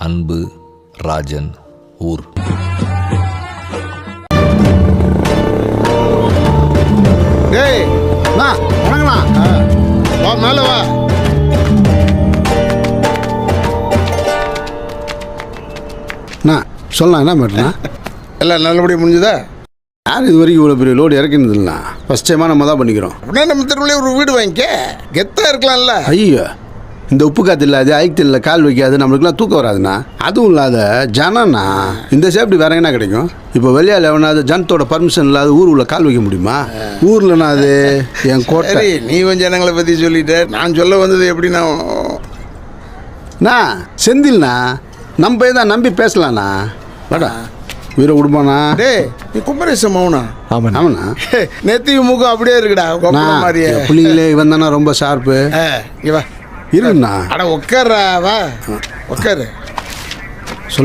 அன்பு, ராஜன், ஊர். டேய் வா வணங்கண்ணா. வா மேலே வா. அண்ணா சொல்லலாம் என்ன மேட்டர்ண்ணா? எல்லாம் நல்லபடியாக முடிஞ்சுதா? யார் இது வரைக்கும் இவ்வளோ பெரிய லோடு இறக்கினது இல்லைண்ணா. ஃபஸ்ட் டைமாக நம்ம தான் பண்ணிக்கிறோம். அப்படின்னா நம்ம தெருவுலேயே ஒரு வீடு வாங்கிக்க, கெத்தாக இருக்கலாம்ல. ஐயோ, இந்த உப்பு காற்று இல்லாது, ஐக்கு இல்லை, கால் வைக்காது, நம்மளுக்குலாம் தூக்கம் வராதுண்ணா. அதுவும் இல்லாத ஜனண்ணா, இந்த சேஃப்டி வேற என்ன கிடைக்கும்? இப்போ வெளியால் எவனாவது ஜனத்தோட பர்மிஷன் இல்லாத ஊர் உள்ள கால் வைக்க முடியுமா? ஊர்லண்ணா அது என் கோட்டை. சரி, நீ கொஞ்சம் ஜனங்களை பற்றி சொல்லிட்ட. நான் சொல்ல வந்தது எப்படின்னா, செந்தில்ண்ணா நம்ம தான் நம்பி பேசலாண்ணா. வாடா வீர விடுமாண்ணா. டேய் நீ குமரேசன் மௌனா? ஆமாண்ணா. நெத்தி மூக்கம் அப்படியே இருக்குடா மாதிரியே. பிள்ளைங்களே இவன் தானே ரொம்ப ஷார்ப்பு. இவா இருண்ணா. அட உட்கார்றா, வா உட்காரு.